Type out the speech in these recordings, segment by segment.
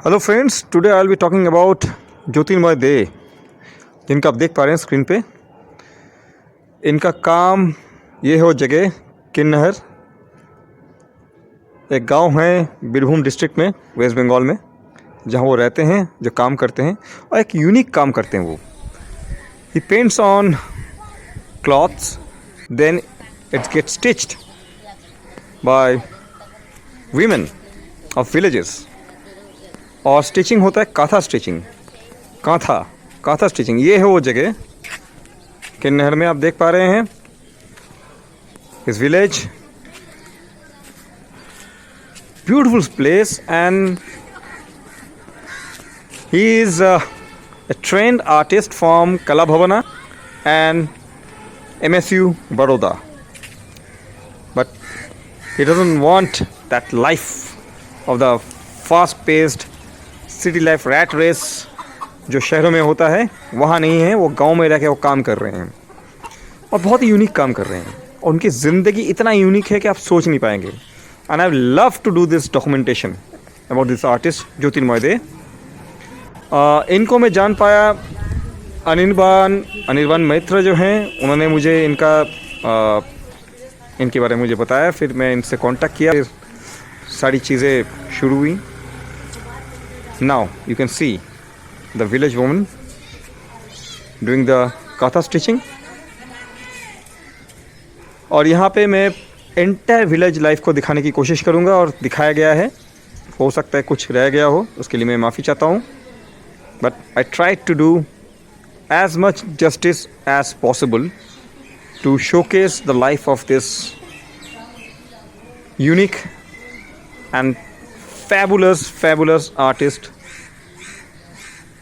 Hello friends, today I will be talking about Jyotirmoy Dey, जिनका आप देख पा रहे हैं स्क्रीन पे। इनका काम ये हो जगह किन्नहर, एक गांव है बीरभूम डिस्ट्रिक्ट में, वेस्ट बंगाल में, जहां वो रहते हैं, जो काम करते हैं और एक यूनिक काम करते हैं वो। He paints on clothes, then it gets stitched by women of villages. और स्टिचिंग होता है काथा स्टिचिंग, काथा स्टिचिंग। ये है वो जगह किन्नहर में, आप देख पा रहे हैं इस village. Beautiful place and he is a trained artist from Kala Bhavana and MSU Baroda, but he doesn't want that life of the fast-paced city life, rat race जो शहरों में होता है, वहाँ नहीं है। वो गांव में रह के वो काम कर रहे हैं और बहुत ही यूनिक काम कर रहे हैं। और उनकी ज़िंदगी इतना यूनिक है कि आप सोच नहीं पाएंगे। And I love to do this documentation about this artist Jyotirmoy Dey. इनको मैं जान पाया, अनिर्बान मैत्र जो हैं, उन्होंने मुझे इनके बारे में मुझे बताया। फिर मैं इनसे कांटेक्ट किया, फिर सारी चीज़ें शुरू हुई। Now you can see the village woman doing the katha stitching। और यहाँ पे मैं एंटायर विलेज लाइफ को दिखाने की कोशिश करूँगा, और दिखाया गया है। हो सकता है कुछ रह गया हो, उसके लिए मैं माफ़ी चाहता हूँ। But I try to do as much justice as possible to showcase the life of this unique and fabulous artist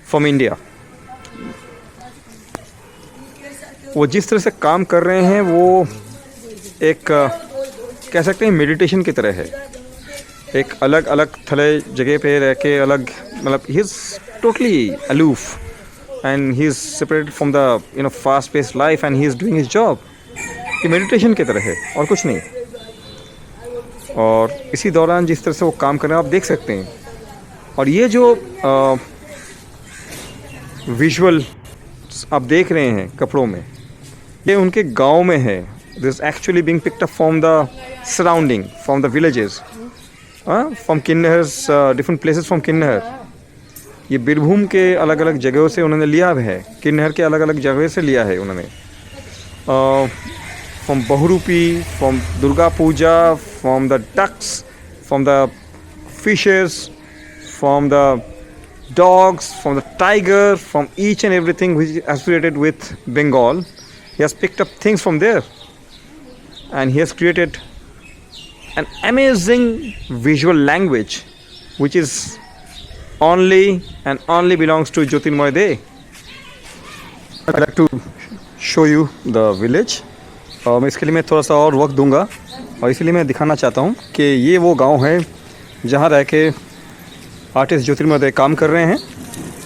from India। वो जिस तरह से काम कर रहे हैं, वो एक कह सकते हैं मेडिटेशन की तरह है। एक अलग अलग थले जगह पे रह के, अलग, मतलब he is totally aloof and he is separated from the fast paced life and he is doing his job. ये मेडिटेशन की तरह है और कुछ नहीं। और इसी दौरान जिस तरह से वो काम कर रहे हैं, आप देख सकते हैं। और ये जो विजुअल आप देख रहे हैं कपड़ों में, ये उनके गांव में है। This actually being picked up from the surrounding, from the villages, from Kirnahar, different places from Kirnahar. ये बीरभूम के अलग अलग जगहों से उन्होंने लिया है, किन्नहर के अलग अलग जगह से लिया है उन्होंने। From Bahurupi, from Durga Puja, from the ducks, from the fishes, from the dogs, from the tiger, from each and everything which is associated with Bengal. He has picked up things from there, and he has created an amazing visual language which is only belongs to Jyotirmoy De. I'd like to show you the village। मैं इसके लिए मैं थोड़ा सा और वक्त दूंगा, और इसलिए मैं दिखाना चाहता हूँ कि ये वो गांव है जहाँ रह के आर्टिस्ट ज्योतिर्मय दे काम कर रहे हैं।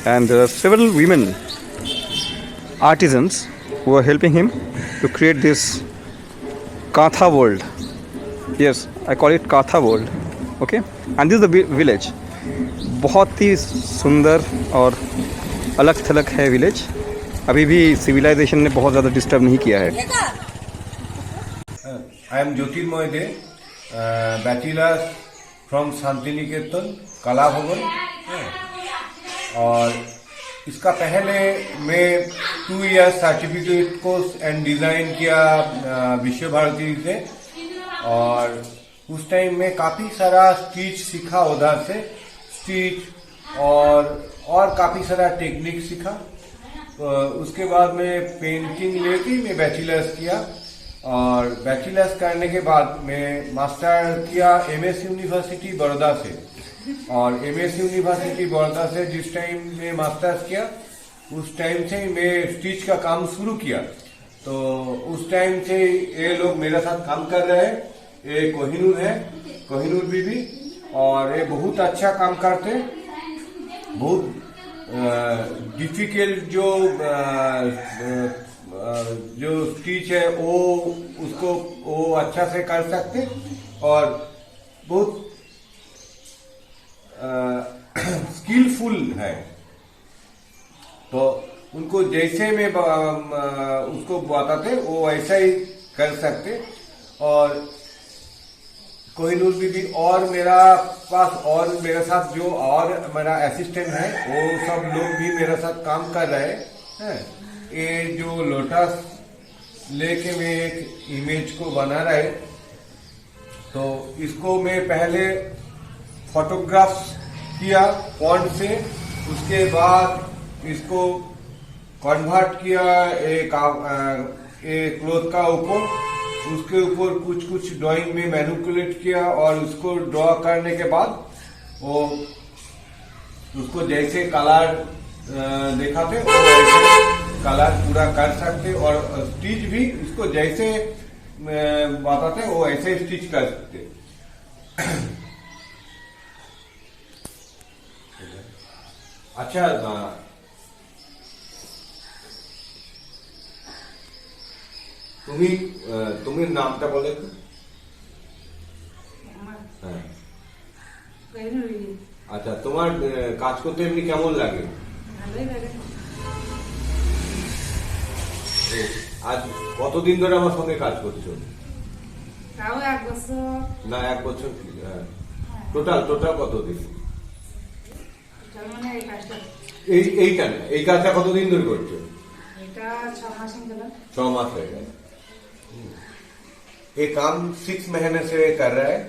And several women artisans who are helping him to create this kantha world. Yes, I call it kantha world. Okay, and this the village. बहुत ही सुंदर और अलग थलग है विलेज। अभी भी सिविलाइजेशन ने बहुत ज़्यादा डिस्टर्ब नहीं किया है। I am Jyotirmoy De, bachelor from Shantiniketan कला भवन। और इसका पहले मैं 2 years certificate course and design किया विश्व भारती से। और उस टाइम में काफ़ी सारा स्टिच सीखा उधर से, स्टिच और काफ़ी सारा टेक्निक सीखा। उसके बाद मैं पेंटिंग लेके मैं बैचलर्स किया, और बैचलर्स करने के बाद मैं मास्टर किया एमएस यूनिवर्सिटी बड़ौदा से। और एमएस यूनिवर्सिटी बड़ौदा से जिस टाइम में मास्टर्स किया, उस टाइम से मैं स्टिच का काम शुरू किया। तो उस टाइम से ये लोग मेरे साथ काम कर रहे हैं। ये कोहिनूर है, कोहिनूर बीबी, और ये बहुत अच्छा काम करते। बहुत डिफिकल्ट जो स्टिच है वो अच्छा से कर सकते। और बहुत स्किलफुल है। तो उनको जैसे में उसको बताते वो वैसा ही कर सकते। और कोहिनूर भी और मेरा पास और मेरे साथ जो और मेरा असिस्टेंट है वो सब लोग भी मेरे साथ काम कर रहे हैं। ये जो लोटस लेके मैं एक इमेज को बना रहा है, तो इसको मैं पहले फोटोग्राफ किया पॉन्ट से, उसके बाद इसको कन्वर्ट किया एक क्लोथ का ऊपर, उसके ऊपर कुछ कुछ ड्राइंग में मैनिपुलेट किया और उसको ड्रॉ करने के बाद वो उसको जैसे कलर दिखाते वो वैसे कलर पूरा कर सकते और स्टिच भी इसको जैसे बताते वो ऐसे स्टिच कर सकते। अच्छा, তুমি নামটা বলে তো। হ্যাঁ, আচ্ছা, তোমার কাজ করতে এমনি কেমন লাগে? ভালোই লাগে। আজ কতদিন ধরে আমার সঙ্গে কাজ করছো? তাও 1 বছর। না, 1 বছর কি? টোটাল কতদিন? তার মানে এই কাজটা এই কাজটা কতদিন ধরে করছো? এটা 6 মাস হলো। 6 मास হয়ে গেল। ये काम 6 महीने से कर रहा है,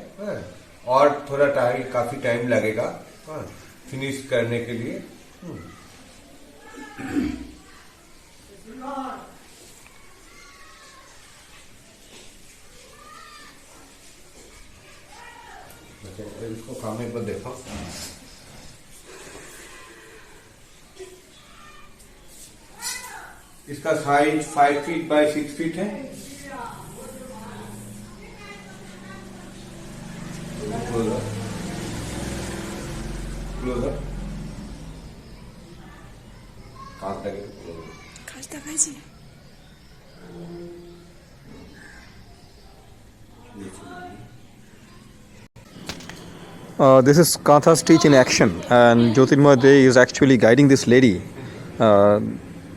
और थोड़ा काफी टाइम लगेगा फिनिश करने के लिए। इसको काम एक बार देखो। इसका साइज 5 फीट बाय 6 फीट है। কাজ দেখাইছি। This is Kantha stitch in action, and Jyotirmoy De is actually guiding this lady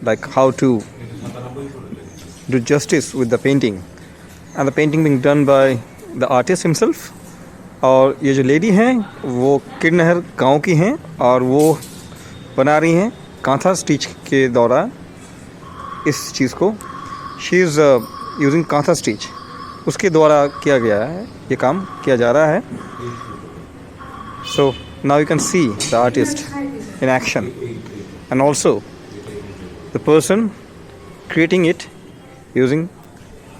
like how to do justice with the painting, and the painting being done by the artist himself. और ये जो lady हैं वो किरनहर गांव की हैं और वो बना रही हैं कांथा स्टिच के दौरान इस चीज़ को। She is using kantha stitch, उसके द्वारा किया गया है, ये काम किया जा रहा है। So now you can see the artist in action, and also the person creating it using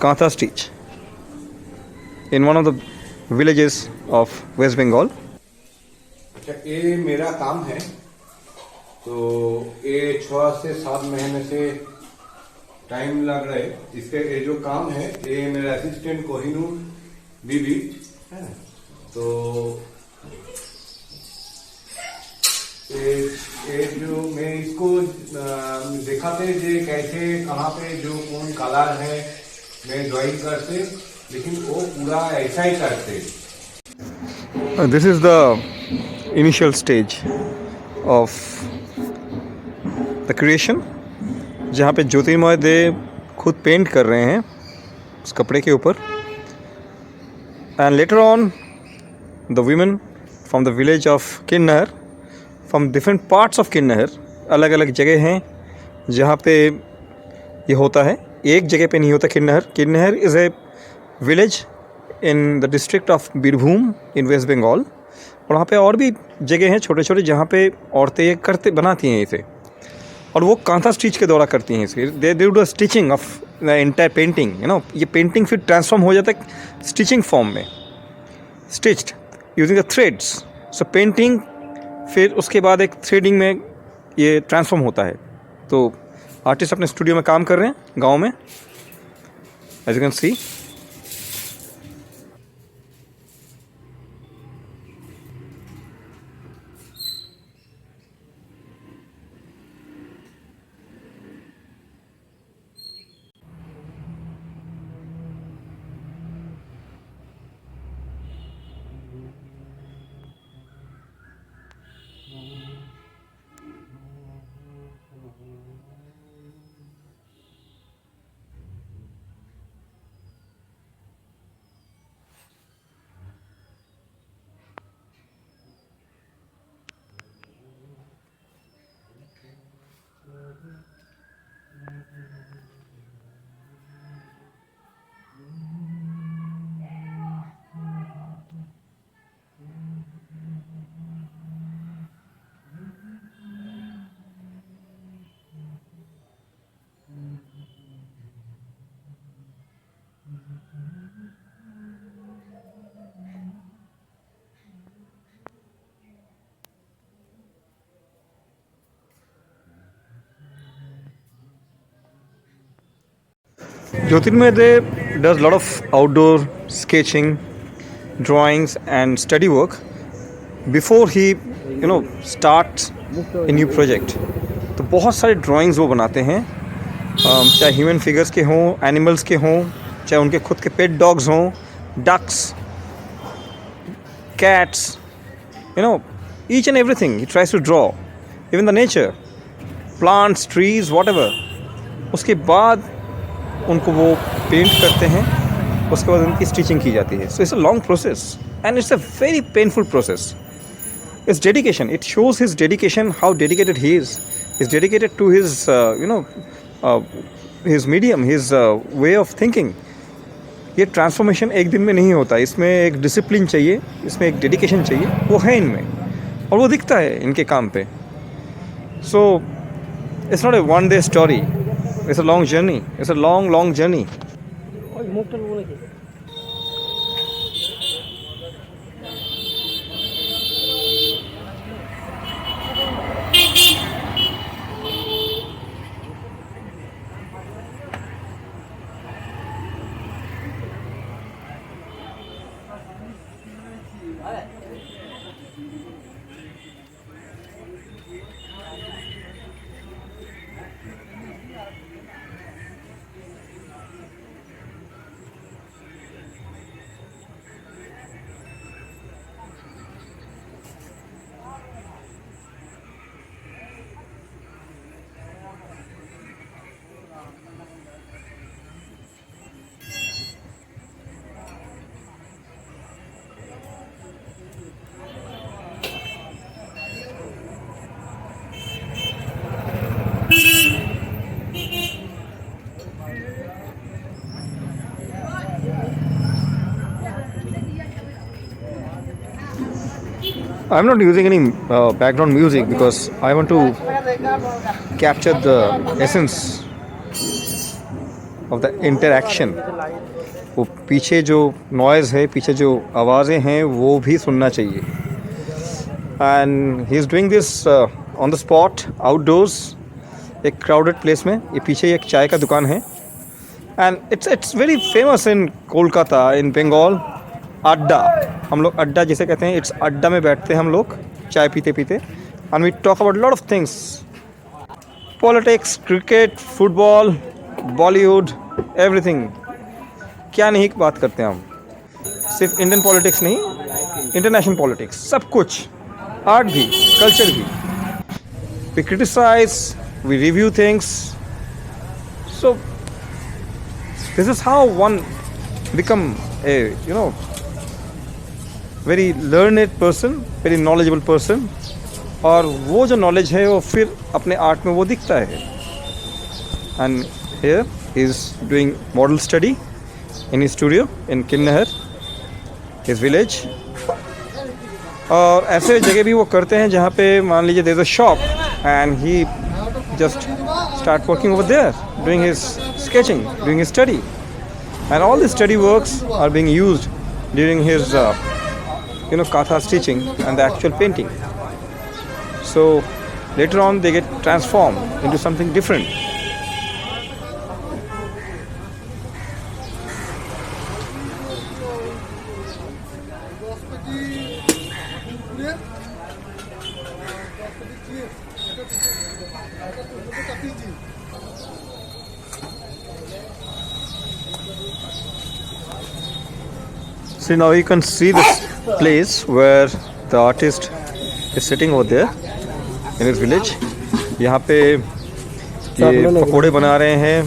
Kantha stitch in one of the villages of West Bengal. अच्छा, ये मेरा काम है, तो ये 6 से 7 महीने से टाइम लग रहा है इसके। ये जो काम है ये मेरा असिस्टेंट कोहिनूर बीबी है। तो ये जो मैं इसको दिखाते जे कैसे कहाँ पे जो कौन कलर है मैं ड्राइंग करते, लेकिन वो पूरा ऐसा ही करते। This is the initial stage of the creation, जहाँ पे ज्योतिर्मय दे खुद पेंट कर रहे हैं उस कपड़े के ऊपर, and later on the women from the village of Kinnahar, from different parts of Kinnahar, अलग अलग जगह हैं जहाँ पे ये होता है, एक जगह पे नहीं होता। Kirnahar is a village in the district of Birbhum in waste Bengal, और वहाँ पे और भी जगह हैं छोटे छोटे जहाँ पे औरतें ये बनाती हैं इसे, और वो कांथा स्टिच के द्वारा करती हैं इसे। They do the stitching of the entire painting, ये पेंटिंग फिर ट्रांसफॉर्म हो जाता है स्टिचिंग फॉर्म में, stitched using the threads. So painting फिर उसके बाद एक थ्रेडिंग में ये ट्रांसफॉर्म होता है। तो आर्टिस्ट अपने स्टूडियो में काम कर रहे हैं गांव में, as you can see. Jyotirmay does a lot of outdoor sketching, drawings, and study work before he, starts a new project. तो बहुत सारे ड्राइंग्स वो बनाते हैं, चाहे ह्यूमन फिगर्स के हों, एनिमल्स के हों, चाहे उनके खुद के पेट डॉग्स हों, ducks, cats, each and everything he tries to draw, even the nature, plants, trees, whatever. उसके बाद उनको वो पेंट करते हैं, उसके बाद उनकी स्टिचिंग की जाती है. So it's a long process and it's a very painful process. It's dedication. It shows his dedication, how dedicated he is. He's dedicated to his, his medium, his way of thinking. ये transformation एक दिन में नहीं होता, इसमें एक discipline चाहिए, इसमें एक डेडिकेशन चाहिए, वो है इनमें और वो दिखता है इनके काम पे. So it's not a one day story, it's a long journey, it's a long long journey. I'm not using any background music because I want to capture the essence of the interaction. वो पीछे जो noise है, पीछे जो आवाज़ें हैं, वो भी सुनना चाहिए. And he is doing this on the spot, outdoors, एक crowded place में. ये पीछे एक चाय का दुकान है. And it's very famous in Kolkata, in Bengal. अड्डा, हम लोग अड्डा जिसे कहते हैं, इट्स अड्डा में बैठते हैं हम लोग चाय पीते पीते, and we talk about lot of things, politics, cricket, football, Bollywood, everything. क्या नहीं बात करते हैं हम, सिर्फ इंडियन पॉलिटिक्स नहीं, इंटरनेशनल पॉलिटिक्स, सब कुछ, आर्ट भी, कल्चर भी. We criticise, we review things. So this is how one become a very learned person, very knowledgeable person. और वो जो नॉलेज है वो फिर अपने आर्ट में वो दिखता है. And here he is doing model study in his studio in Kirnahar, his village. और ऐसे जगह भी वो करते हैं जहाँ पे मान लीजिए there is a shop and he just start working over there, doing his sketching, doing his study. And all the study works are being used during his Katha stitching and the actual painting. So later on they get transformed into something different. So now you can see this place where the artist is sitting over there in his village. यहाँ पे ये पकोड़े बना रहे हैं,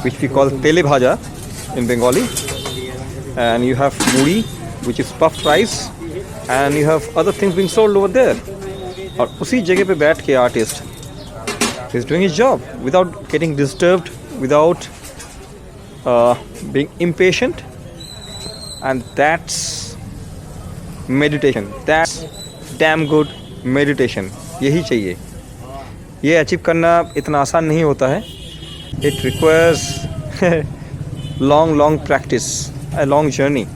which we call tele bhaja in Bengali, and you have muri, which is puffed rice, and you have other things being sold over there. और उसी जगह पे बैठ के artist is doing his job without getting disturbed, without being impatient. And that's meditation. That's damn good meditation. यही चाहिए. ये achieve करना इतना आसान नहीं होता है. It requires long practice, a long journey.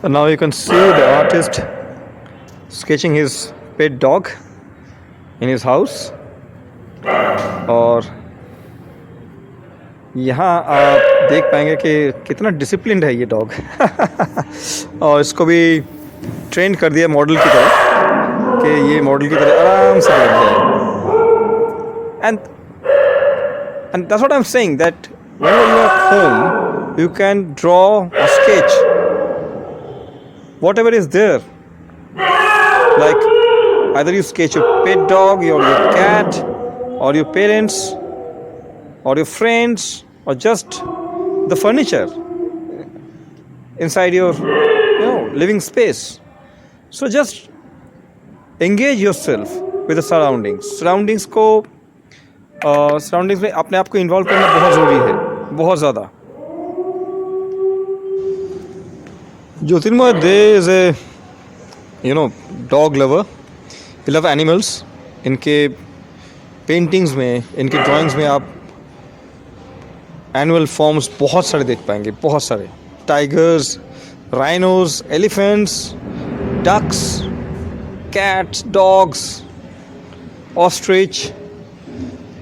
And now you can see the artist sketching his pet dog in his house. और यहाँ आप देख पाएंगे कि कितना डिसिप्लिन्ड है ये डॉग और इसको भी ट्रेन कर दिया मॉडल की तरह कि ये मॉडल की तरह आराम से बैठ जाए. And that's what I'm saying, that whenever you are at home you can draw or sketch whatever is there. Like either you sketch your pet dog, your cat, or your parents, or your friends, or just the furniture inside your living space. So just engage yourself with the surroundings. Surroundings में अपने आप को involve करना बहुत ज़रूरी है, बहुत ज़्यादा. Jyotirmoy De is a dog lover. He loves animals. इनके पेंटिंग्स में, इनके ड्राइंग्स में आप एनिमल फॉर्म्स बहुत सारे देख पाएंगे, बहुत सारे. Tigers, rhinos, elephants, ducks, cats, dogs, ostrich,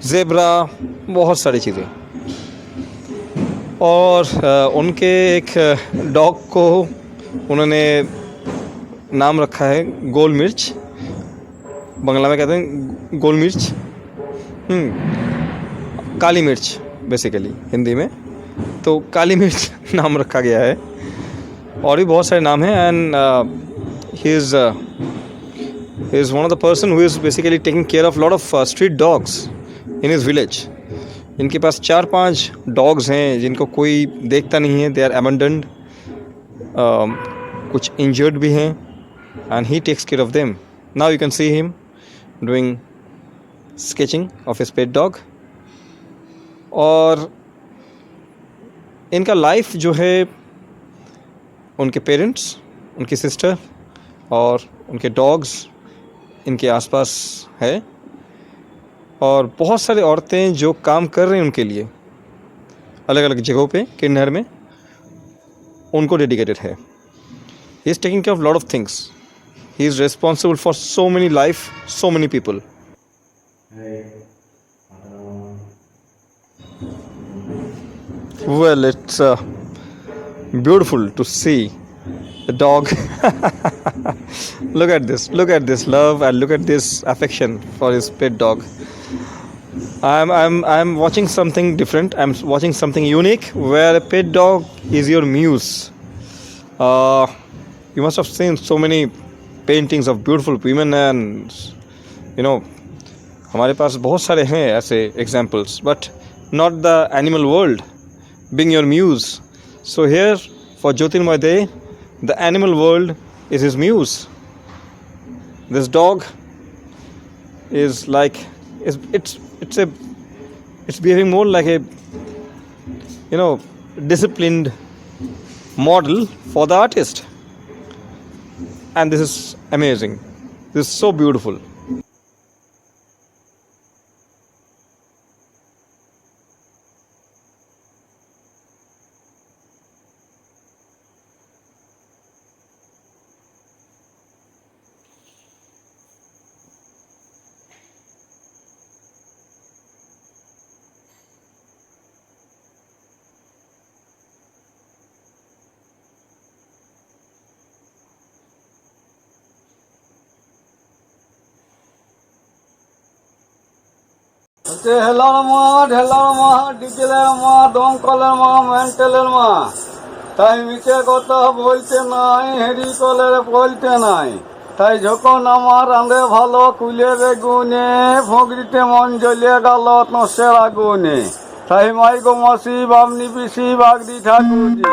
zebra, बहुत सारी चीज़ें. और उनके एक डॉग को उन्होंने नाम रखा है गोल मिर्च. बंगला में कहते हैं गोल मिर्च, काली मिर्च बेसिकली हिंदी में. तो काली मिर्च नाम रखा गया है. और भी बहुत सारे नाम हैं. And he is one of the person who is basically taking care of lot of street dogs in his village. इनके पास 4-5 डॉग्स हैं जिनको कोई देखता नहीं है. दे आर अबंडन्ड, कुछ इंजर्ड भी हैं. And he takes care of them. Now you can see him doing sketching of his pet dog. और इनका लाइफ जो है उनके पेरेंट्स, उनकी सिस्टर और उनके डॉग्स इनके आसपास है. और बहुत सारी औरतें जो काम कर रही हैं उनके लिए अलग अलग जगहों पे किन्नर में, उनको डेडिकेटेड है. He is taking care of lot of things. He is responsible for so many life, so many people. Well, it's beautiful to see the dog. Look at this love, and look at this affection for his pet dog. I'm watching something different. I'm watching something unique where a pet dog is your muse. You must have seen so many paintings of beautiful women, and हमारे पास बहुत सारे हैं ऐसे examples, but not the animal world being your muse. So here for Jyotirmoy De, the animal world is his muse. This dog is like it's behaving more like a disciplined model for the artist. And this is amazing. This is so beautiful. হেলার মা, ঢেলার মা, ডিজেলের মা, দমকলের মা, মেন্টেলের মা, তাই মিছে কথা বলতে নাই, হেরি কলের বলতে নাই। তাই যখন আমার রাঁধে ভালো কুলের গুনে, ফকরিতে মন জ্বলিয়ে গেল নসের আগুনে। তাই মাই গো মাসি, বামনি পিসি, বাগদি ঠাকুরজি,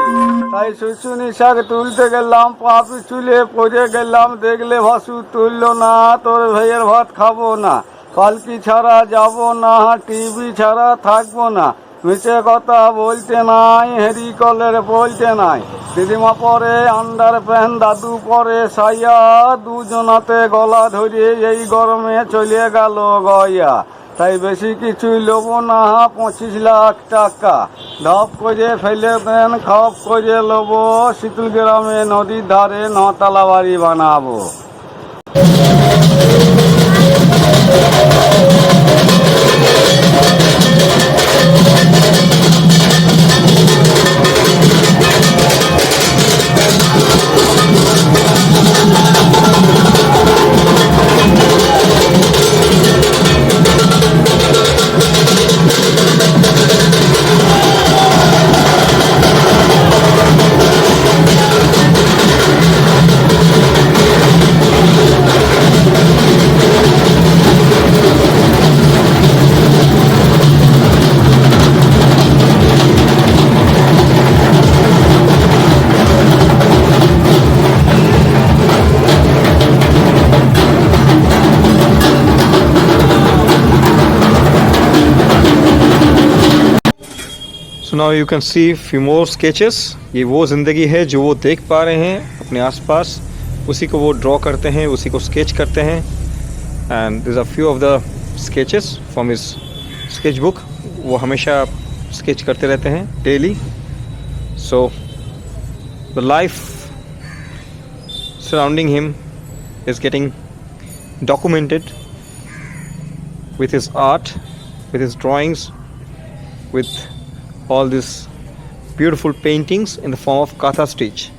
তাই শুশুনি শাক তুলতে গেলাম, পা পিছুলে পড়ে গেলাম, দেখলে ভাসু তুললো না, তোর ভাইয়ের ভাত খাবো না। পালকি ছাড়া যাব না, টিভি ছাড়া থাকবো না। মিছে কথা বলতে নাই, হেরি কলের বলতে নাই। দিদিমা পরে আন্ডার প্যান্ট, দাদু পরে সাইয়া, দুজনাতে গলা ধরে এই গরমে চলে গেল গয়া। তাই বেশি কিছুই লোব না, 25 লাখ টাকা ধপ করে ফেলে দেন, খপ করে লোব। শীতল গ্রামে নদীর ধারে 9 তলা বাড়ি বানাবো। So now you can see few more sketches. ये वो ज़िंदगी है जो वो देख पा रहे हैं अपने आसपास, उसी को वो ड्रॉ करते हैं, उसी को स्केच करते हैं. And these are few of the sketches from his sketch book. वो हमेशा स्केच करते रहते हैं daily. So the life surrounding him is getting documented with his art, with his drawings, with all these beautiful paintings in the form of Katha stitch.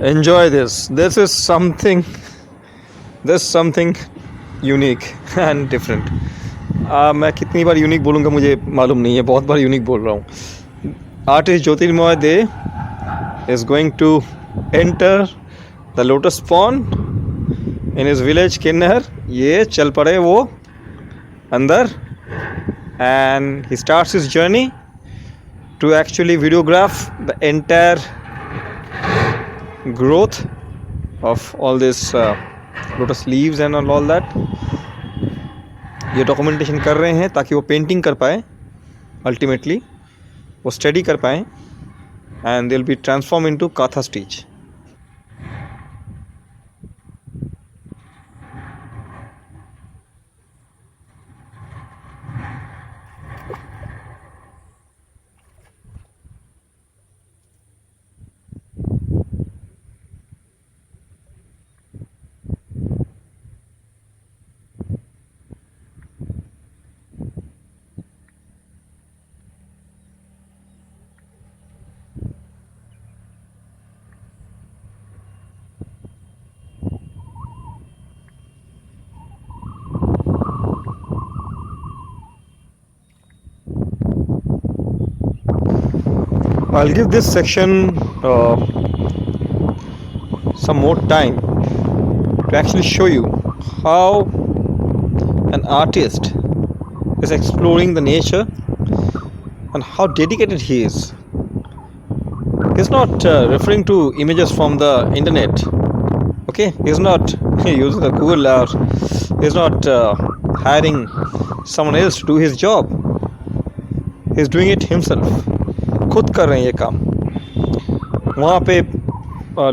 Enjoy this. This is something unique and different. मैं कितनी बार unique बोलूँगा मुझे मालूम नहीं है, बहुत बार unique बोल रहा हूँ. Artist Jyotirmay they is going to enter the lotus pond in his village Kinnair. ये चल पड़े वो अंदर and he starts his journey to actually videograph the entire growth of all this lotus leaves and all that. ये documentation कर रहे हैं ताकि वो पेंटिंग कर पाए, अल्टीमेटली वो स्टडी कर पाए and they'll be transformed into Katha stitch. I'll give this section some more time to actually show you how an artist is exploring the nature and how dedicated he is. He's not referring to images from the internet. Okay, he's not using the Google or he's not hiring someone else to do his job. He's doing it himself. खुद कर रहे हैं ये काम. वहाँ पे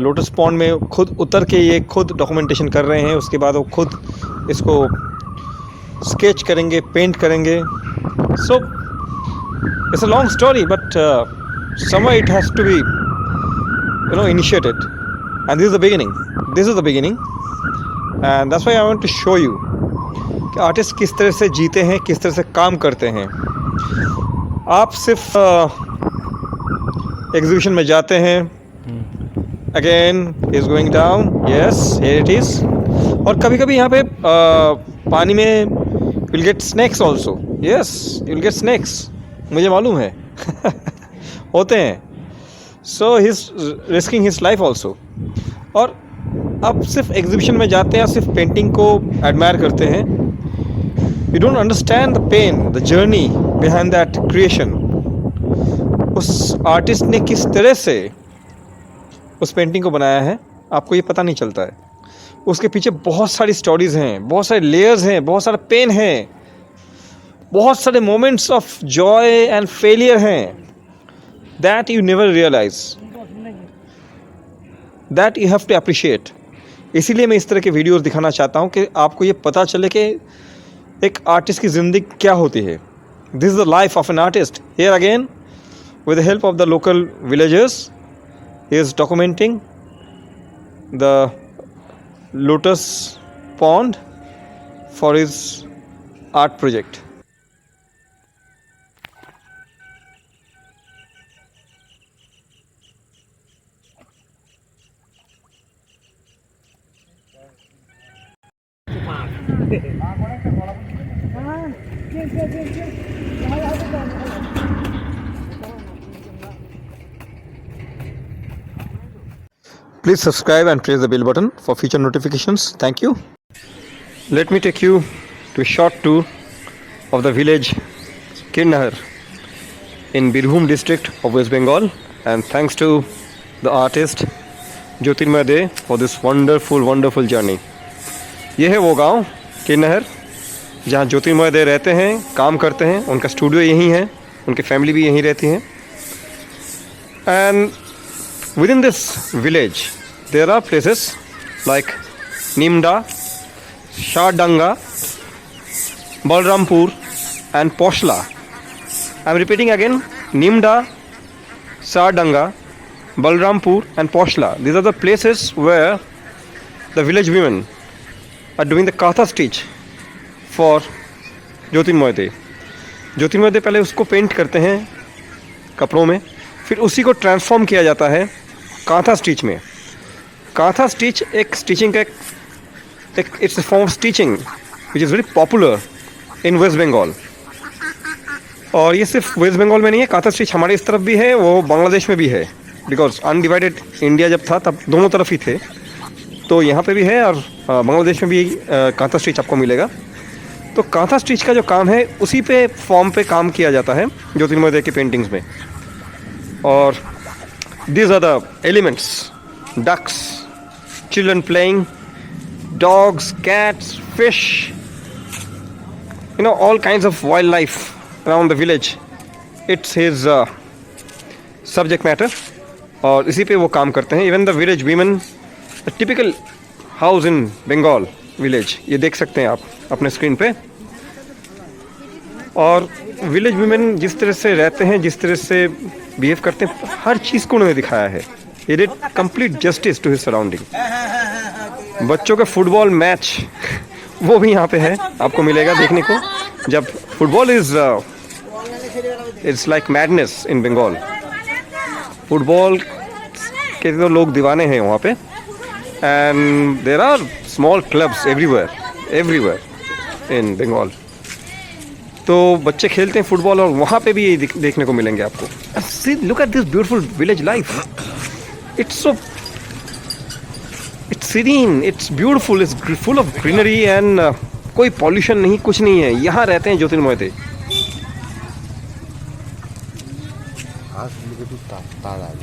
lotus pond में खुद उतर के ये खुद डॉक्यूमेंटेशन कर रहे हैं. उसके बाद वो खुद इसको स्केच करेंगे, पेंट करेंगे. So it's a long story but somewhere it has to be initiated, and this is the beginning, and that's why I want to show you कि आर्टिस्ट किस तरह से जीते हैं, किस तरह से काम करते हैं. आप सिर्फ एग्जीबिशन में जाते हैं, again is going down, yes here it is. और कभी कभी यहाँ पे पानी में you will get snakes also. Yes you will get snakes, मुझे मालूम है. होते हैं. So he is risking his life also. और आप सिर्फ एग्जीबिशन में जाते हैं, सिर्फ पेंटिंग को एडमायर करते हैं. You don't understand the pain, the journey behind that creation. उस आर्टिस्ट ने किस तरह से उस पेंटिंग को बनाया है, आपको ये पता नहीं चलता है. उसके पीछे बहुत सारी स्टोरीज हैं, बहुत सारे लेयर्स हैं, बहुत सारा पेन है, बहुत सारे moments of Joy and failure हैं. That you never realize, that you have to appreciate. इसीलिए मैं इस तरह के वीडियोस दिखाना चाहता हूँ कि आपको ये पता चले कि एक आर्टिस्ट की ज़िंदगी क्या होती है. This is the life of an artist. Here again with the help of the local villagers he is documenting the lotus pond for his art project. Please subscribe and press the bell button for future notifications. Thank you. Let me take you to a short tour of the village Kirnahar in Birbhum district of West Bengal, and thanks to the artist Jyotirmay De for this wonderful journey. ये है वो गांव किन्नहर जहाँ ज्योतिर्मय दे रहते हैं, काम करते हैं. उनका स्टूडियो यहीं है, उनकी फैमिली भी यहीं रहती है. And with in this village there are places like Nimda, Shardanga, Balrampur and Poshla. I am repeating again, Nimda, Shardanga, Balrampur and Poshla. These are the places where the village women are doing the kantha stitch for Jyotirmoy Dey. ज्योतिर्मय दे पहले उसको पेंट करते हैं कपड़ों में, फिर उसी को ट्रांसफॉर्म किया जाता है काथा स्टिच में. काथा स्टिच एक स्टिचिंग का एक it's a form of stitching which is very popular in waste Bengal. और ये सिर्फ वेस्ट बंगाल में नहीं है, काथा स्टिच हमारे इस तरफ भी है, वो बांग्लादेश में भी है. बिकॉज अनडिवाइडेड इंडिया जब था तब दोनों तरफ ही थे, तो यहाँ पे भी है और बांग्लादेश में भी कांथा स्टिच आपको मिलेगा. तो कांथा स्टिच का जो काम है उसी पे फॉर्म पे काम किया जाता है ज्योतिर्मय दे की पेंटिंग्स में. और these are the elements, ducks, children playing, dogs, cats, fish, all kinds of wild life around the village. It's his subject matter और इसी पे वो काम करते हैं. Even the village women, typical house in Bengal village, ये देख सकते हैं आप अपने स्क्रीन पे. और विलेज वुमेन जिस तरह से रहते हैं, जिस तरह से बिहेव करते हैं, हर चीज़ को उन्होंने दिखाया है. ये did complete justice to his surrounding. बच्चों का फुटबॉल मैच वो भी यहाँ पे है, आपको मिलेगा देखने को. जब football it's like madness in Bengal. Football के तो लोग दीवाने हैं वहाँ पे. And there are small clubs everywhere in Bengal. तो बच्चे खेलते हैं फुटबॉल और वहाँ पे भी ये देखने को मिलेंगे आपको. see, look at this beautiful village life. It's so, it's serene, it's beautiful, it's full of greenery and कोई pollution नहीं, कुछ नहीं है. यहाँ रहते हैं ज्योतिर्मय दे.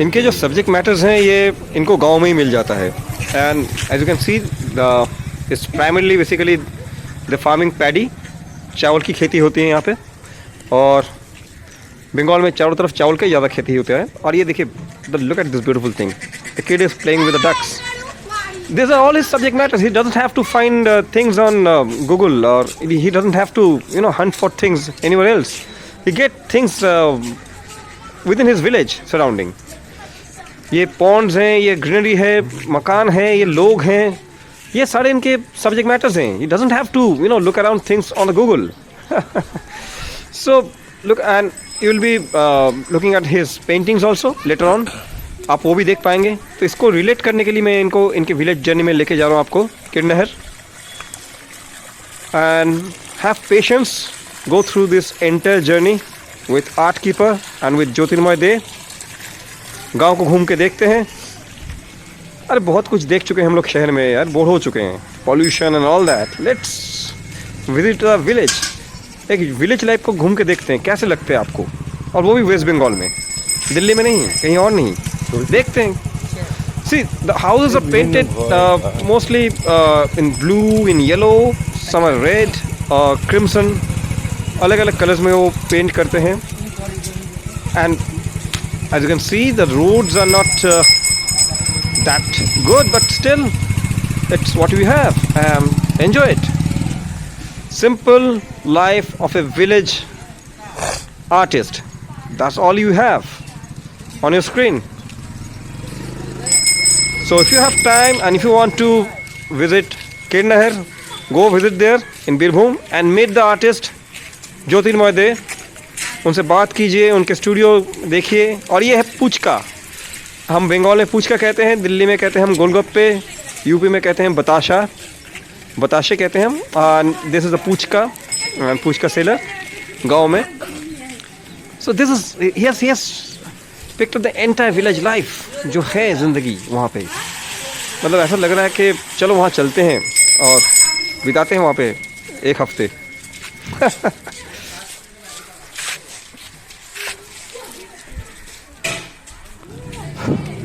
इनके जो सब्जेक्ट मैटर्स हैं ये इनको गांव में ही मिल जाता है. And as you can see it's primarily basically the farming paddy. चावल की खेती होती है यहाँ पे, और बंगाल में चारों तरफ चावल का ज़्यादा खेती होता है. और ये देखिए, look at this beautiful thing, the kid is playing with the ducks. These are all his subject matters. He doesn't have to find things on Google, or he doesn't have to, hunt for things anywhere else. He get things within his village surrounding. ये ponds हैं, ये greenery है, मकान है, ये लोग हैं, ये सारे इनके subject matters हैं. He doesn't have to, look around things on the Google. So look, and you will be looking at his paintings also later on. आप वो भी देख पाएंगे. तो इसको रिलेट करने के लिए मैं इनको इनके विलेज जर्नी में लेके जा रहा हूँ आपको, Kirnahar. And have patience, go through this entire journey with art keeper and with Jyotirmoy Dey. गांव को घूम के देखते हैं. अरे बहुत कुछ देख चुके हैं हम लोग शहर में यार, बोर हो चुके हैं, pollution and all that. Let's visit the village. एक विलेज लाइफ को घूम के देखते हैं कैसे लगते हैं आपको, और वो भी वेस्ट बंगाल में, दिल्ली में नहीं, कहीं और नहीं. देखते हैं. See, the houses are painted mostly in blue, in yellow, some are red, crimson. अलग अलग कलर्स में वो पेंट करते हैं. And as you can see, the roads are not that good, but still, it's what we have. Enjoy it. Simple life of a village artist. That's all you have on your screen. So if you have time and if you want to visit Kirnahar, go visit there in Birbhum and meet the artist ज्योतिर्मय दे. उनसे बात कीजिए, उनके studio देखिए. और ये है पुचका. हम बंगाल में पुचका कहते हैं, दिल्ली में कहते हैं हम गोलगप्पे, यूपी में कहते हैं बताशा, बताशे कहते हैं हम. This is a puchka, puchka seller गाँव में. सो this is yes picked the entire village life जो है ज़िंदगी वहाँ पे. मतलब ऐसा लग रहा है कि चलो वहाँ चलते हैं और बिताते हैं वहाँ पे एक हफ्ते.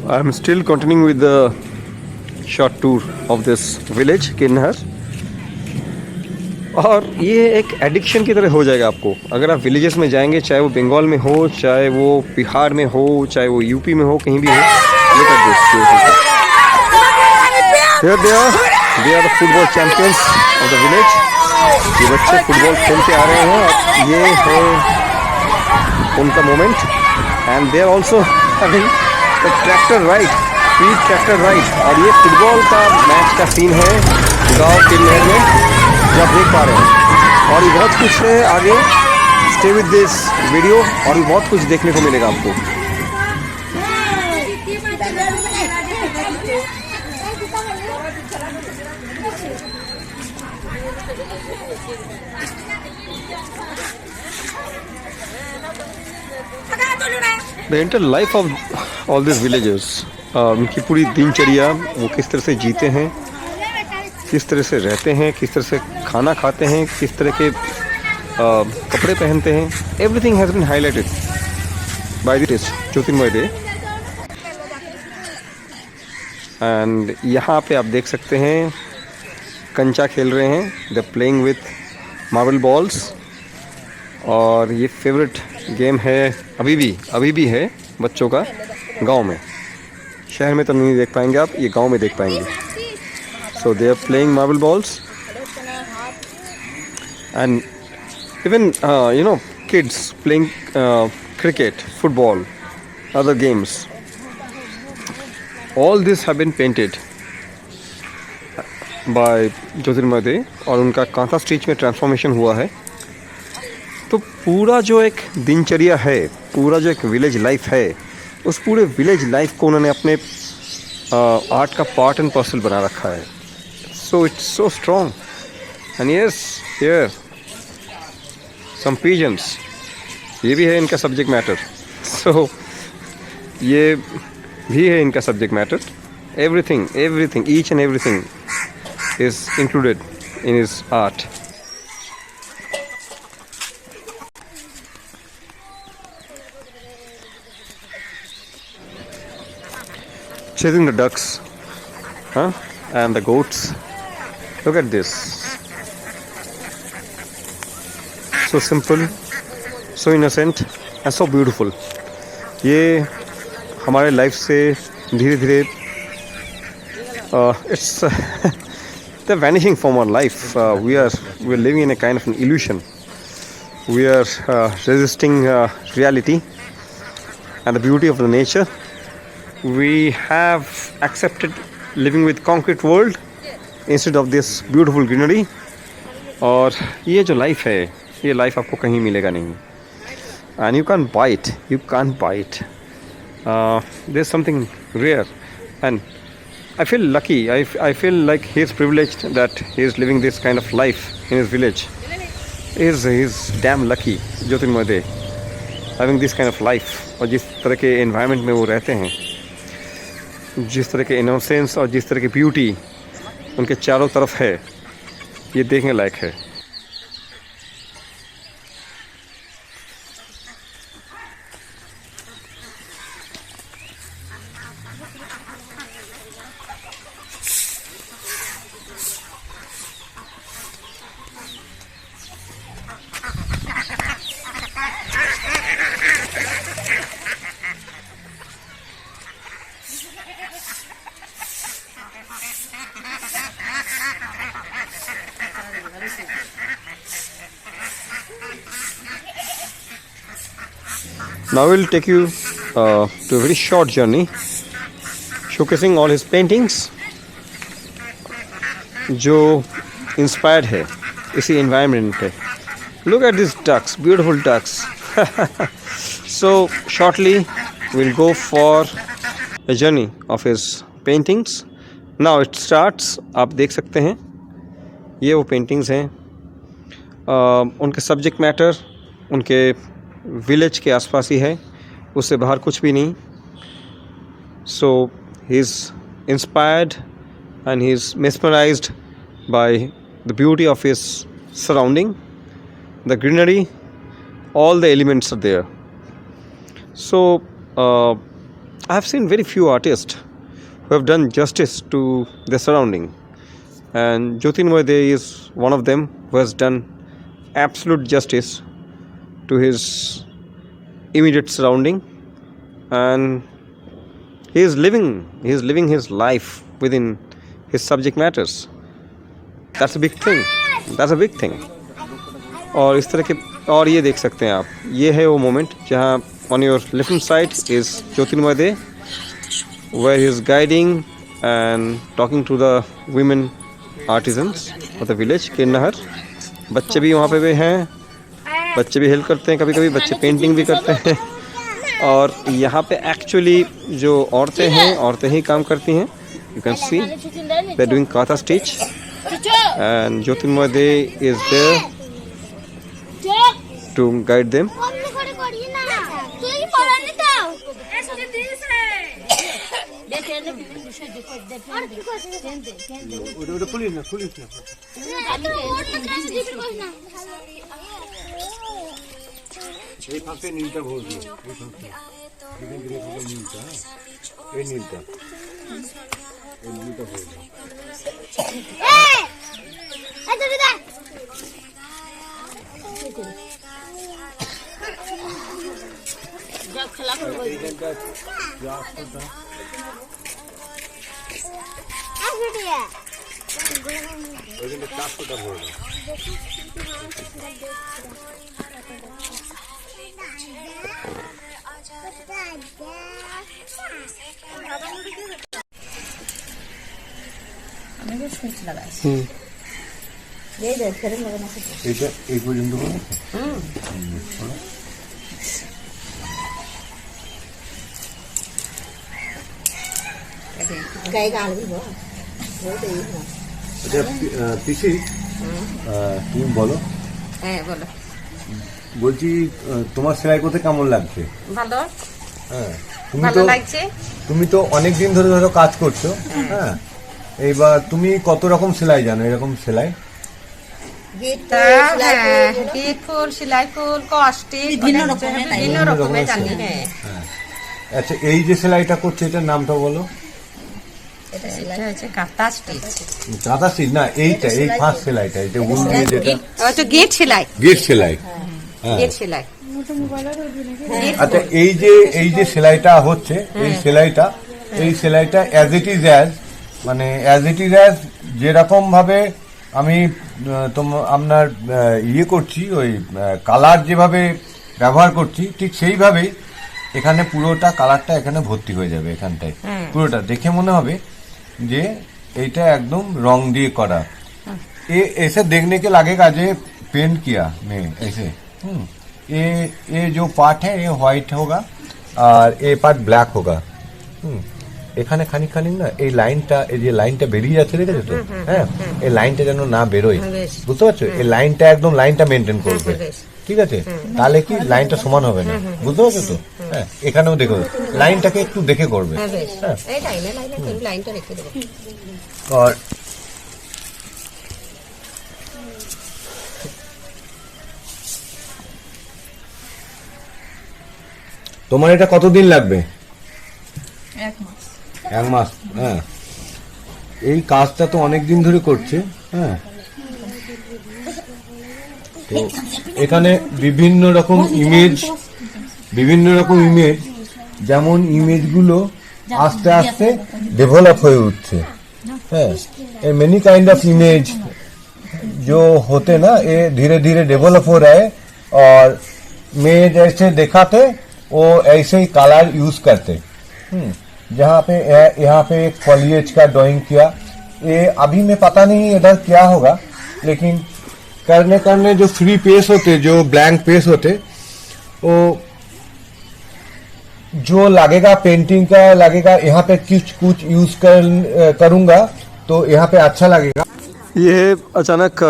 I am still continuing with the short tour of this village Kirnahar. और ये एक एडिक्शन की तरह हो जाएगा आपको अगर आप विलेजेस में जाएंगे, चाहे वो बंगाल में हो, चाहे वो बिहार में हो, चाहे वो यूपी में हो, कहीं भी हो. Look at this. Here they are the football champions of the village. ये बच्चे फुटबॉल खेल के आ रहे हैं और ये है उनका moment. And they are also having the tractor ride, speed tractor ride. और ये फुटबॉल का मैच का सीन है गाँव के नहर में जो आप देख पा रहे हैं. और ये बहुत कुछ है आगे. स्टे विद दिस वीडियो और भी बहुत कुछ देखने को मिलेगा आपको. The entire life of all this villages, उनकी पूरी दिनचर्या, वो किस तरह से जीते हैं, किस तरह से रहते हैं, किस तरह से खाना खाते हैं, किस तरह के कपड़े पहनते हैं. Everything has been highlighted by this Jyotirmoy Dey. And यहाँ पे आप देख सकते हैं कंचा खेल रहे हैं. They playing with marble balls. और ये फेवरेट गेम है, अभी भी है बच्चों का गांव में. शहर में तो नहीं देख पाएंगे आप, ये गांव में देख पाएंगे. So they are playing marble balls, and even kids playing cricket, football, other games. All this have been painted by ज्योतिर्मय दे और उनका कांथा स्टिच में ट्रांसफॉर्मेशन हुआ है. तो पूरा जो एक दिनचर्या है, पूरा जो एक विलेज लाइफ है, उस पूरे विलेज लाइफ को उन्होंने अपने आर्ट का पार्ट एंड पार्सल बना रखा है. So it's so strong. And yes, here some pigeons. ये भी है इनका सब्जेक्ट मैटर. So ये भी है इनका subject matter. Everything each and everything is included in his art. Chasing the ducks, huh? And the goats. Look at this. So simple, so innocent, and so beautiful. ये हमारे life से धीरे धीरे it's they're vanishing from our life. We're living in a kind of an illusion. We are resisting reality and the beauty of the nature. We have accepted living with concrete world instead of this beautiful greenery. और ये जो life है, ये life आपको कहीं मिलेगा नहीं. And you can't buy it. You can't buy it. There's something rare, and I feel lucky. I feel like he's privileged that he's living this kind of life in his village. He's damn lucky, Jyotirmay they, having this kind of life. और जिस तरह के environment में वो रहते हैं, जिस तरह के innocence और जिस तरह की beauty उनके चारों तरफ है, ये देखने लायक है. Now we'll take you to a very short journey showcasing all his paintings जो inspired है इसी environment पे. Look at these ducks, beautiful ducks. So shortly we'll go for a journey of his paintings. Now it starts. आप देख सकते हैं ये वो paintings हैं. उनके subject matter उनके विलेज के आसपास ही है, उससे बाहर कुछ भी नहीं. So he is inspired and he is mesmerized by the beauty of his surrounding, the greenery, all the elements are there. So I have seen very few artists who have done justice to their surrounding, and Jyotirmoy De is one of them who has done absolute justice to his immediate surrounding, and he is living his life within his subject matters. That's a big thing. और इस तरह के, और ये देख सकते हैं आप, ये है वो मोमेंट जहाँ on your left hand side is Jyotirmoy De, where he is guiding and talking to the women artisans of the village Kirnahar. बच्चे भी वहाँ पे भी हैं, बच्चे भी हेल्प करते हैं, कभी कभी बच्चे पेंटिंग भी करते हैं. और यहाँ पे एक्चुअली जो औरतें हैं, औरतें ही काम करती हैं. You can see they are doing kantha stitch, and Jyotirmoy Dey is there to guide them. এই ফাঁকে নীলটা ভোজ দিও, এই ফাঁকে দেখেন ধীরে ধীরে নীলটা, এই নীলটা ভোজ দিও. এইখানটা রাস্তাটা ওইখানটা 400টা ভোজ দিও. এটা এই পর্যন্ত পিসি তুমি বলো. হ্যাঁ বলো. বলছি তোমার সেলাই করতে কেমন লাগছে? ভালো. হ্যাঁ তুমি ভালো তো লাগছে। তুমি তো অনেক দিন ধরে ধরো কাজ করছো, হ্যাঁ এইবার তুমি কত রকম সেলাই জানো, এরকম সেলাই? তা হ্যাঁ, গিট ফুল, সেলাই ফুল, কস্টিক, বিভিন্ন রকমের জানি। হ্যাঁ, আচ্ছা এই যে সেলাইটা করছে এটার নামটা বলো। এটা হচ্ছে কাঁথা স্টিচ। কাঁথা স্টিচ না, এইটা এই ফার্স্ট সেলাইটা, এই যে উল দিয়ে যেটা হচ্ছে গিট সেলাই। গেট সেলাই। হ্যাঁ গিট সেলাই। আচ্ছা এই যে সেলাইটা হচ্ছে, এই সেলাইটা অ্যাজ ইট ইজ অ্যাজ যেরকম ভাবে আমি আপনার ইয়ে করছি, ওই কালার যেভাবে ব্যবহার করছি ঠিক সেইভাবেই এখানে পুরোটা কালারটা এখানে ভর্তি হয়ে যাবে এখানটায়। পুরোটা দেখে মনে হবে যে এইটা একদম রং দিয়ে করা। ऐसे देखने के लगेगा जे पेंट किया में ऐसे। ये जो पार्ट है ये व्हाइट होगा और ये पार्ट ब्लैक होगा। এখানে খানিক না এই লাইনটা, এই যে লাইনটা বেরিয়ে যাচ্ছে দেখেছো তো, হ্যাঁ এই লাইনটা যেন না বেরোয়, বুঝতে পারছো? এই লাইনটা একদম লাইনটা মেনটেন করবে, ঠিক আছে? তাহলে কি লাইনটা সমান হবে না, বুঝতে পারছো তো? হ্যাঁ এখানেও দেখো লাইনটাকে একটু দেখে করবে। হ্যাঁ লাইনটা রেখে দেবো। আর তোমার এটা কতদিন লাগবে? 1 মাস। হ্যাঁ এই কাজটা তো অনেক দিন ধরে করছে। হ্যাঁ তো এখানে বিভিন্ন রকম ইমেজ, যেমন ইমেজগুলো আস্তে আস্তে डेवलप হয়ে उठছে। है मेनी काइंड ऑफ इमेज जो होते ना ये धीरे धीरे डेवलप हो रहा है। और मैं जैसे देखा थे वो ऐसे ही कलर यूज करते। यहाँ पे एक फॉलिएज का ड्राइंग किया। ये अभी में पता नहीं इधर क्या होगा, लेकिन करने जो फ्री पेज होते, जो ब्लैंक पेज होते, वो जो लगेगा पेंटिंग का लगेगा, यहाँ पे कुछ यूज करूंगा तो यहाँ पे अच्छा लगेगा। ये अचानक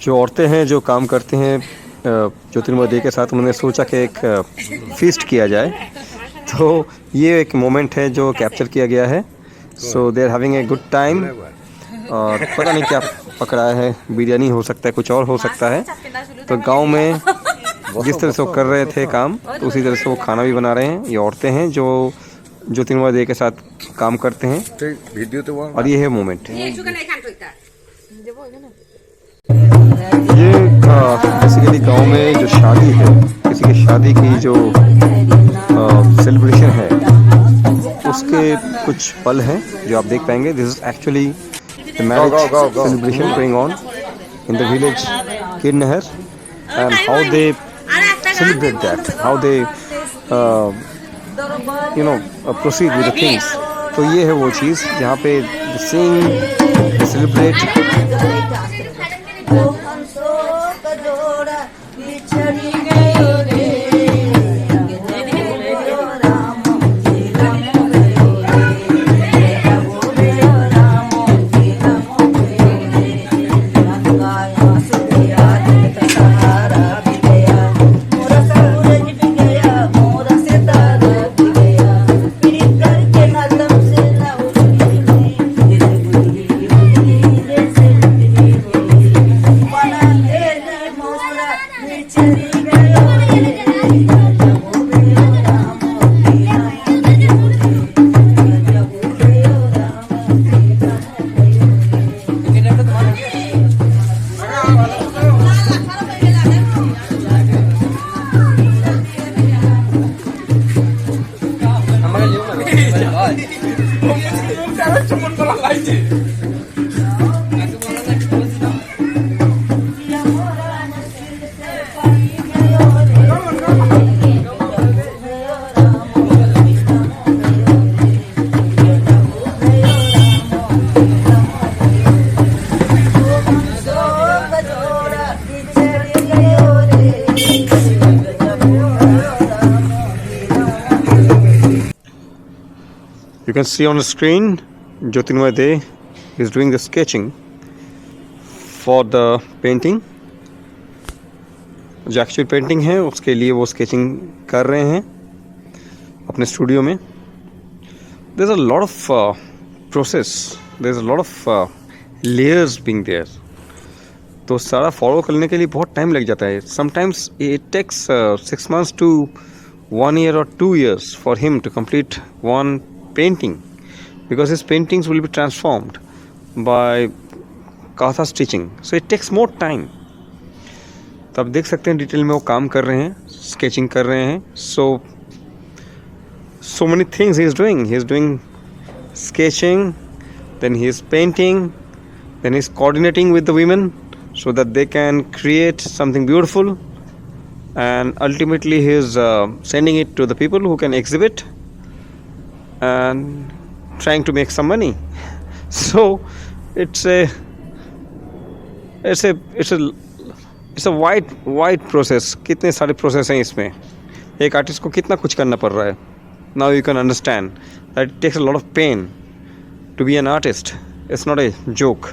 जो औरतें हैं जो काम करते हैं ज्योतिर्मय के साथ, उन्होंने सोचा कि एक फीस्ट किया जाए। तो ये एक मोमेंट है जो कैप्चर किया गया है। So they are having a good time. और पता नहीं क्या पकड़ा है, बिरयानी हो सकता है, कुछ और हो सकता है। तो गांव में जिस तरह से वो कर रहे थे काम, तो उसी तरह से वो खाना भी बना रहे हैं। ये औरतें हैं जो ज्योतिर्मय के साथ काम करते हैं। और ये है मोमेंट। ये बेसिकली गांव में जो शादी है, किसी की शादी की जो सेलिब्रेशन है, उसके कुछ पल हैं जो आप देख पाएंगे। This is actually the marriage celebration going on in the village Kirnahar, and how they celebrate that, how they proceed with the things. तो ये है वो चीज़ जहाँ पे sing, celebrate। You can see on the screen Jyotirmoy De is doing the sketching for the painting. जो actual painting है उसके लिए वो स्केचिंग कर रहे हैं। अपने स्टूडियो में। There is a lot of process, there is a lot of layers being there. तो सारा फॉलो करने के लिए बहुत टाइम लग जाता है। Sometimes it takes 6 months to 1 year or 2 years for him to complete one painting, because his paintings will be transformed by kantha stitching, so it takes more time. तो आप देख सकते हैं डिटेल में वो काम कर रहे हैं, स्केचिंग कर रहे हैं। So many things he is doing sketching, then he is painting, then he is coordinating with the women so that they can create something beautiful, and ultimately he is sending it to the people who can exhibit and trying to make some money. So it's a wide process. कितने सारे process हैं इसमें, एक artist को कितना कुछ करना पड़ रहा है। Now you can understand that it takes a lot of pain to be an artist. It's not a joke.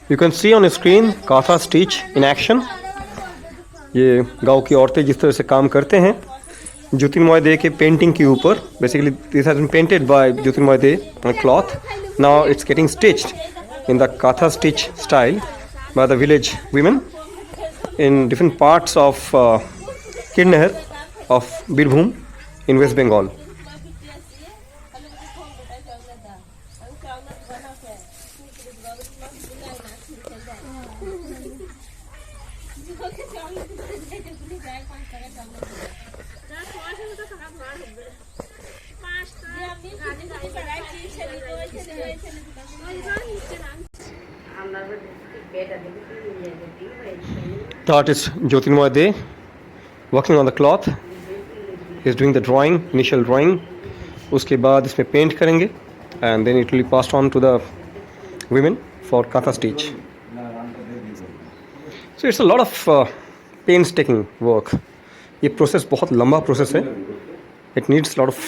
You can see on the screen kantha stitch in action. ये गांव की औरतें जिस तरह से काम करते हैं ज्योतिर्मय दे के पेंटिंग के ऊपर. Basically this has been painted by Jyotirmoy Dey on a cloth. Now it's getting stitched in the katha stitch style by the village women in different parts of Kirnehar of Birbhum in West Bengal. The artist Jyotirmoy De working on the cloth. He is doing the drawing, initial drawing. उसके बाद इसमें paint करेंगे and then it will be passed on to the women for katha stitch. So it's a lot of painstaking work. ये process बहुत लंबा process है. It needs a lot of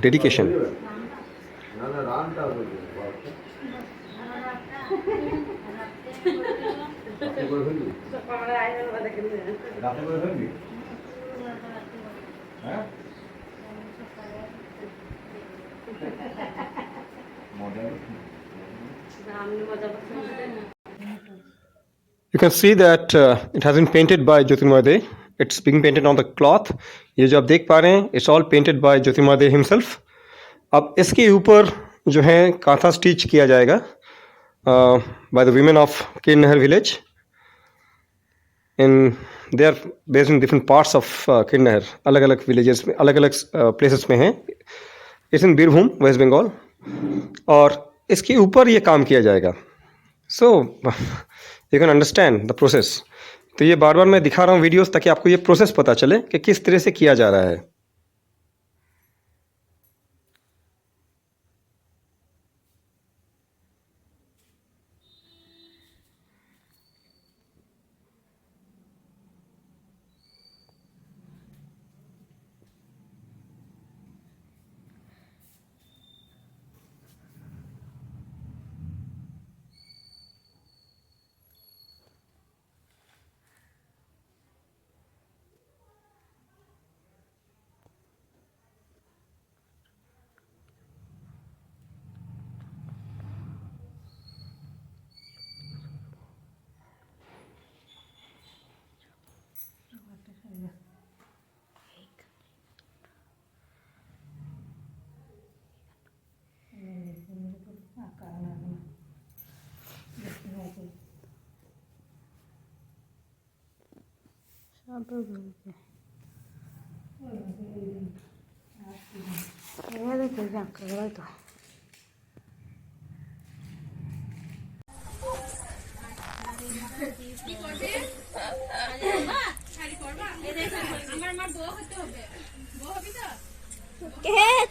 dedication. You can see that it has been painted by Jyotirmoy. It's being painted on the cloth. ये जो आप देख पा रहे हैं, it's all painted by Jyotirmoy himself. अब इसके ऊपर जो है कांथा स्टिच किया जाएगा by the women of Kirnahar village. They are based in different parts of Kirnahar. अलग-अलग villages में, अलग-अलग places में हैं. It's in Birbhum, West Bengal. और इसके ऊपर ये काम किया जाएगा. So you can understand the process. तो ये बार बार मैं दिखा रहा हूँ वीडियोस ताकि आपको ये प्रोसेस पता चले कि किस तरह से किया जा रहा है.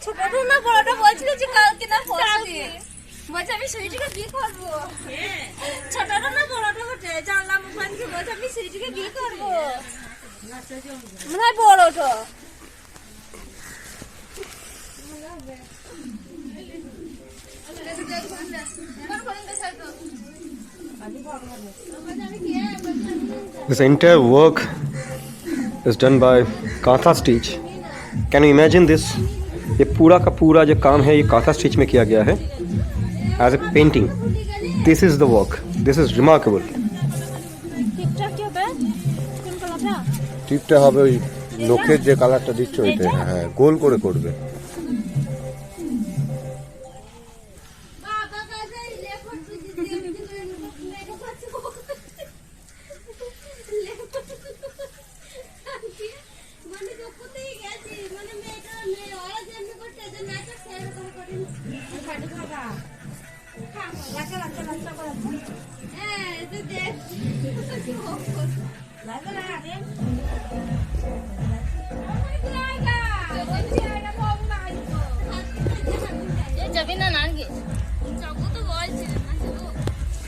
ছোটটা না বড়টা বলছিল যে কালকে না পরশু বলছে আমি সুইটিকে বিয়ে করবো। ছোটটা না বড়টা বলছে জানলাম ওখানে বলছে আমি সুইটিকে বিয়ে করবো, মনে হয় বড়টা। This entire work is done by kantha stitch. Can you imagine this? ये पूरा का पूरा जो काम है ये कांथा स्टिच में किया गया है as a painting. This is the work. This is remarkable. টিপটা হবে ওই লোকের যে কালারটা দিচ্ছে ওইটা, হ্যাঁ গোল করে করবে.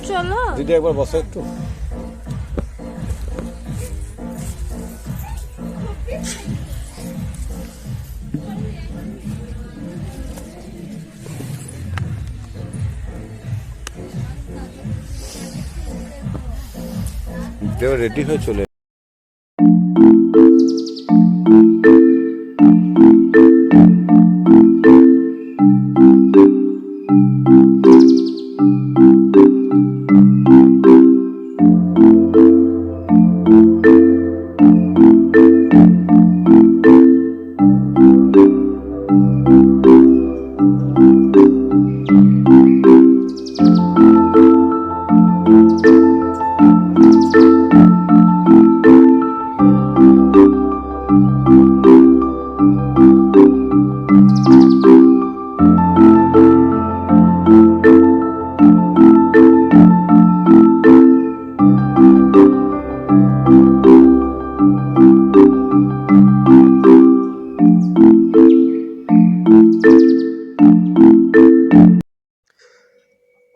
চলো দিদি একবার বসো একটু. রেডি হয়ে চলে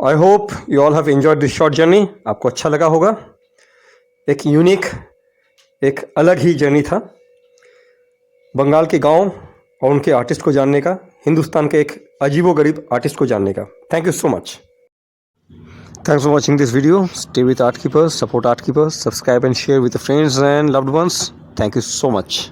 I hope you all have enjoyed this short journey. आपको अच्छा लगा होगा. एक यूनिक, एक अलग ही जर्नी था. बंगाल के गांव और उनके आर्टिस्ट को जानने का, हिंदुस्तान के एक अजीबोगरीब आर्टिस्ट को जानने का. Thank you so much. Thanks for watching this video. Stay with Art Keepers, support Art Keepers, subscribe and share with your friends and loved ones. Thank you so much.